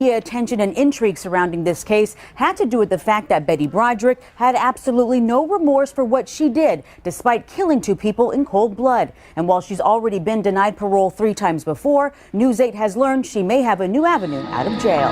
The attention and intrigue surrounding this case had to do with the fact that Betty Broderick had absolutely no remorse for what she did, despite killing two people in cold blood. And while she's already been denied parole 3 times before, News 8 has learned she may have a new avenue out of jail.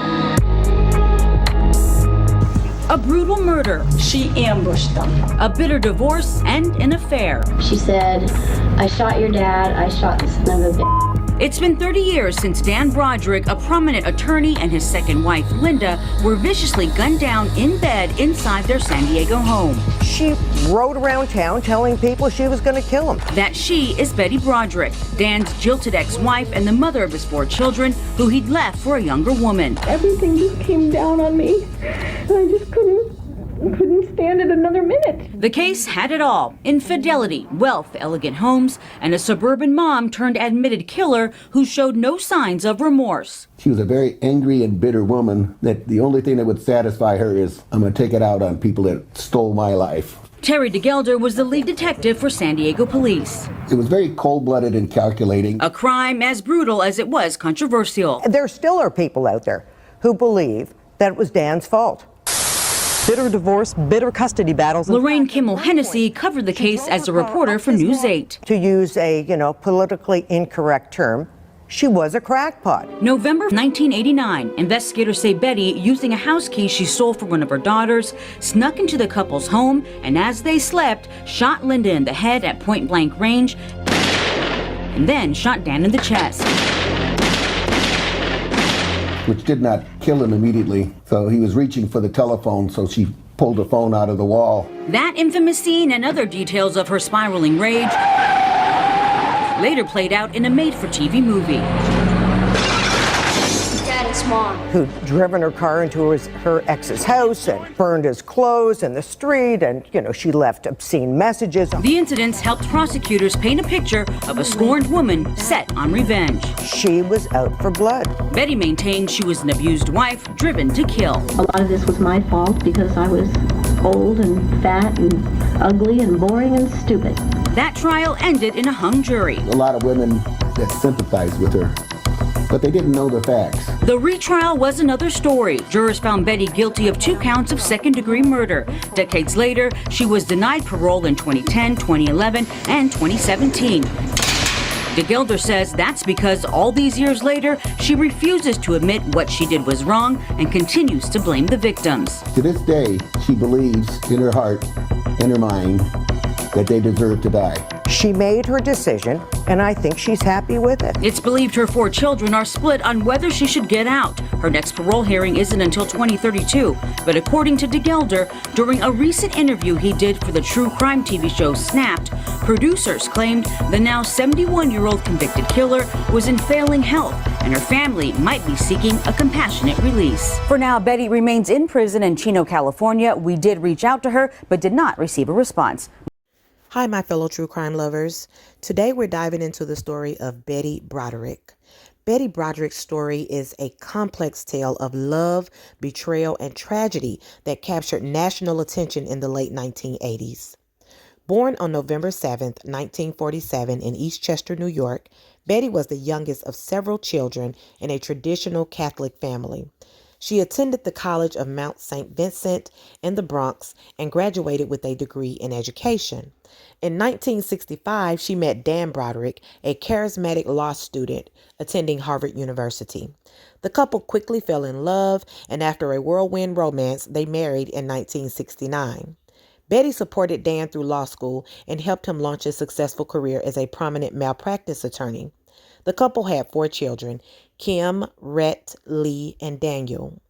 A brutal murder. She ambushed them. A bitter divorce and an affair. She said, "I shot your dad, I shot the son of a bitch." It's been 30 years since Dan Broderick, a prominent attorney, and his second wife, Linda, were viciously gunned down in bed inside their San Diego home. She rode around town telling people she was going to kill him. That she is Betty Broderick, Dan's jilted ex-wife and the mother of his 4 children, who he'd left for a younger woman. Everything just came down on me. I just couldn't stand it another minute. The case had it all: infidelity, wealth, elegant homes, and a suburban mom turned admitted killer who showed no signs of remorse. She was a very angry and bitter woman that the only thing that would satisfy her is, I'm going to take it out on people that stole my life. Terry DeGelder was the lead detective for San Diego police. It was very cold-blooded and calculating. A crime as brutal as it was controversial. There still are people out there who believe that it was Dan's fault. Bitter divorce, bitter custody battles. Lorraine Kimmel Hennessy covered the case as a reporter for News 8. To use a, politically incorrect term, she was a crackpot. November 1989, investigators say Betty, using a house key she stole from one of her daughters, snuck into the couple's home and as they slept, shot Linda in the head at point-blank range and then shot Dan in the chest. Which did not kill him immediately. So he was reaching for the telephone, so she pulled the phone out of the wall. That infamous scene and other details of her spiraling rage later played out in a made-for-TV movie. Dad's mom. Who'd driven her car into her ex's house and burned his clothes in the street, and, she left obscene messages. The incidents helped prosecutors paint a picture of a scorned woman set on revenge. She was out for blood. Betty maintained she was an abused wife driven to kill. A lot of this was my fault because I was old and fat and ugly and boring and stupid. That trial ended in a hung jury. A lot of women that sympathized with her, but they didn't know the facts. The retrial was another story. Jurors found Betty guilty of 2 counts of second-degree murder. Decades later, she was denied parole in 2010, 2011, and 2017. DeGelder says that's because all these years later, she refuses to admit what she did was wrong and continues to blame the victims. To this day, she believes in her heart, in her mind, that they deserve to die. She made her decision, and I think she's happy with it. It's believed her 4 children are split on whether she should get out. Her next parole hearing isn't until 2032, but according to DeGelder, during a recent interview he did for the true crime TV show Snapped, producers claimed the now 71-year-old convicted killer was in failing health, and her family might be seeking a compassionate release. For now, Betty remains in prison in Chino, California. We did reach out to her, but did not receive a response. Hi, my fellow true crime lovers. Today we're diving into the story of Betty Broderick. Betty Broderick's story is a complex tale of love, betrayal, and tragedy that captured national attention in the late 1980s. Born on November 7th, 1947 in Eastchester, New York, Betty was the youngest of several children in a traditional Catholic family. She attended the College of Mount St. Vincent in the Bronx and graduated with a degree in education. In 1965, she met Dan Broderick, a charismatic law student attending Harvard University. The couple quickly fell in love, and after a whirlwind romance, they married in 1969. Betty supported Dan through law school and helped him launch a successful career as a prominent malpractice attorney. The couple had 4 children, Kim, Rhett, Lee, and Daniel.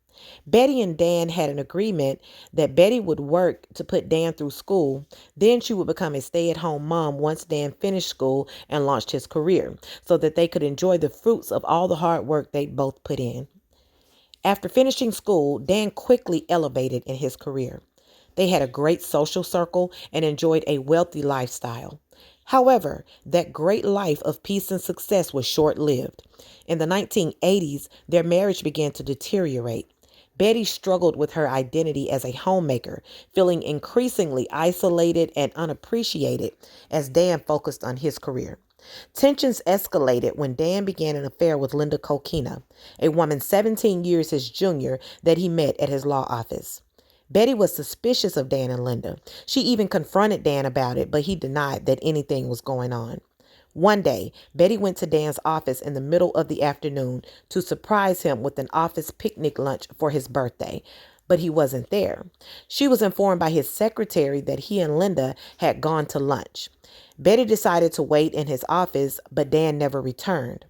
Betty and Dan had an agreement that Betty would work to put Dan through school. Then she would become a stay-at-home mom once Dan finished school and launched his career, so that they could enjoy the fruits of all the hard work they'd both put in. After finishing school, Dan quickly elevated in his career. They had a great social circle and enjoyed a wealthy lifestyle. However, that great life of peace and success was short-lived. In the 1980s, their marriage began to deteriorate. Betty struggled with her identity as a homemaker, feeling increasingly isolated and unappreciated as Dan focused on his career. Tensions escalated when Dan began an affair with Linda Kokina, a woman 17 years his junior that he met at his law office. Betty was suspicious of Dan and Linda. She even confronted Dan about it, but he denied that anything was going on. One day, Betty went to Dan's office in the middle of the afternoon to surprise him with an office picnic lunch for his birthday, but he wasn't there. She was informed by his secretary that he and Linda had gone to lunch. Betty decided to wait in his office, but Dan never returned.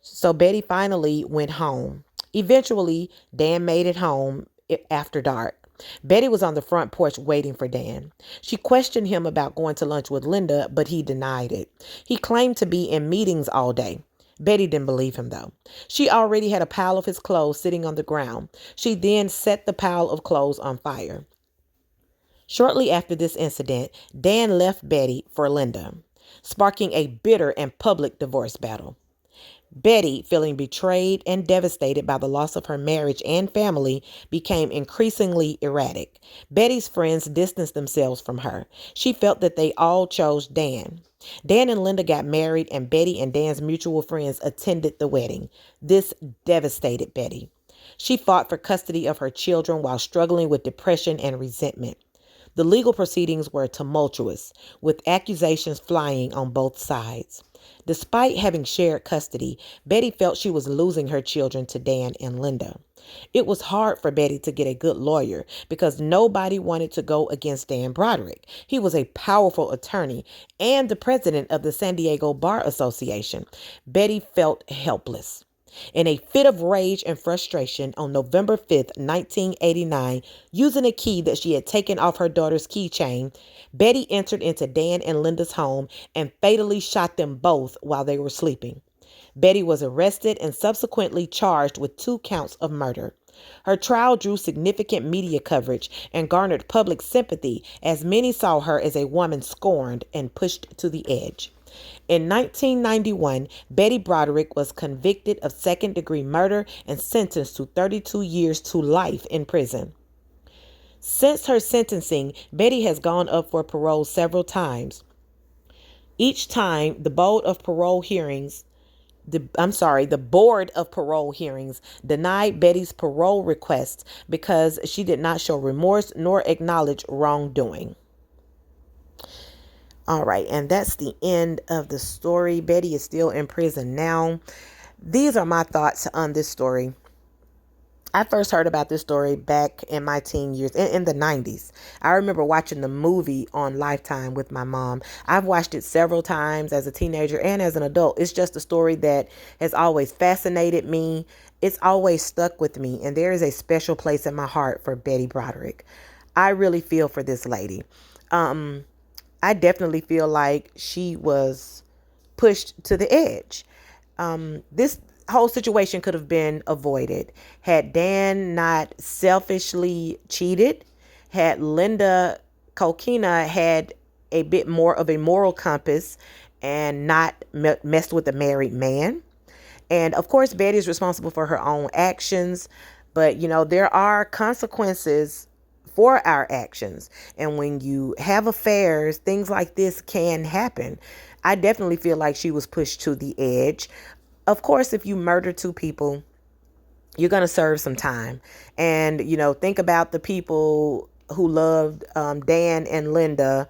So Betty finally went home. Eventually, Dan made it home after dark. Betty was on the front porch waiting for Dan. She questioned him about going to lunch with Linda, but he denied it. He claimed to be in meetings all day. Betty didn't believe him, though. She already had a pile of his clothes sitting on the ground. She then set the pile of clothes on fire. Shortly after this incident, Dan left Betty for Linda, sparking a bitter and public divorce battle. Betty, feeling betrayed and devastated by the loss of her marriage and family, became increasingly erratic. Betty's friends distanced themselves from her. She felt that they all chose Dan. Dan and Linda got married, and Betty and Dan's mutual friends attended the wedding. This devastated Betty. She fought for custody of her children while struggling with depression and resentment. The legal proceedings were tumultuous, with accusations flying on both sides. Despite having shared custody, Betty felt she was losing her children to Dan and Linda. It was hard for Betty to get a good lawyer because nobody wanted to go against Dan Broderick. He was a powerful attorney and the president of the San Diego Bar Association. Betty felt helpless. In a fit of rage and frustration on November 5th, 1989, using a key that she had taken off her daughter's keychain, Betty entered into Dan and Linda's home and fatally shot them both while they were sleeping. Betty was arrested and subsequently charged with 2 counts of murder. Her trial drew significant media coverage and garnered public sympathy as many saw her as a woman scorned and pushed to the edge. In 1991, Betty Broderick was convicted of second-degree murder and sentenced to 32 years to life in prison. Since her sentencing, Betty has gone up for parole several times. Each time, the Board of Parole Hearings denied Betty's parole request because she did not show remorse nor acknowledge wrongdoing. All right, and that's the end of the story. Betty is still in prison now. These are my thoughts on this story. I first heard about this story back in my teen years, in the 90s. I remember watching the movie on Lifetime with my mom. I've watched it several times as a teenager and as an adult. It's just a story that has always fascinated me. It's always stuck with me, and there is a special place in my heart for Betty Broderick. I really feel for this lady. I definitely feel like she was pushed to the edge. This whole situation could have been avoided had Dan not selfishly cheated, had Linda Kokina had a bit more of a moral compass and not messed with a married man. And of course, Betty is responsible for her own actions, but there are consequences for our actions. And when you have affairs, things like this can happen. I definitely feel like she was pushed to the edge. Of course, if you murder 2 people, you're going to serve some time. And, think about the people who loved Dan and Linda.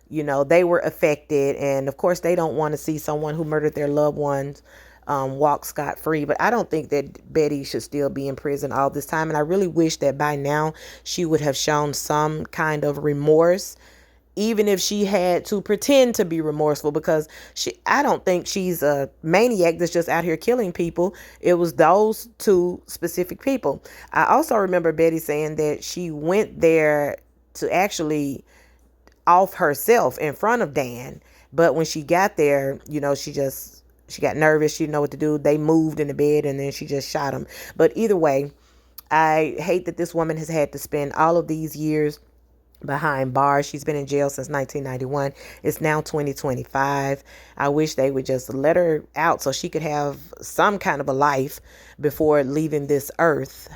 They were affected. And of course, they don't want to see someone who murdered their loved ones walk scot-free. But I don't think that Betty should still be in prison all this time. And I really wish that by now she would have shown some kind of remorse, even if she had to pretend to be remorseful, because I don't think she's a maniac that's just out here killing people. It was those 2 specific people. I also remember Betty saying that she went there to actually off herself in front of Dan. But when she got there, she got nervous. She didn't know what to do. They moved in the bed and then she just shot him. But either way, I hate that this woman has had to spend all of these years behind bars. She's been in jail since 1991. It's now 2025. I wish they would just let her out so she could have some kind of a life before leaving this earth.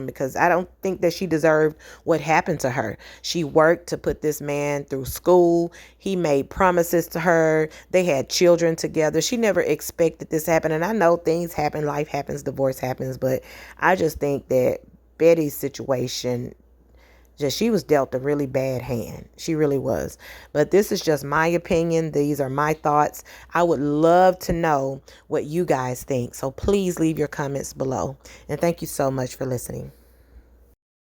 because I don't think that she deserved what happened to her. She worked to put this man through school. He made promises to her. They had children together. She never expected this to happen. And I know things happen, life happens, divorce happens, but I just think that Betty's situation, she was dealt a really bad hand. She really was. But this is just my opinion. These are my thoughts. I would love to know what you guys think. So please leave your comments below. And thank you so much for listening.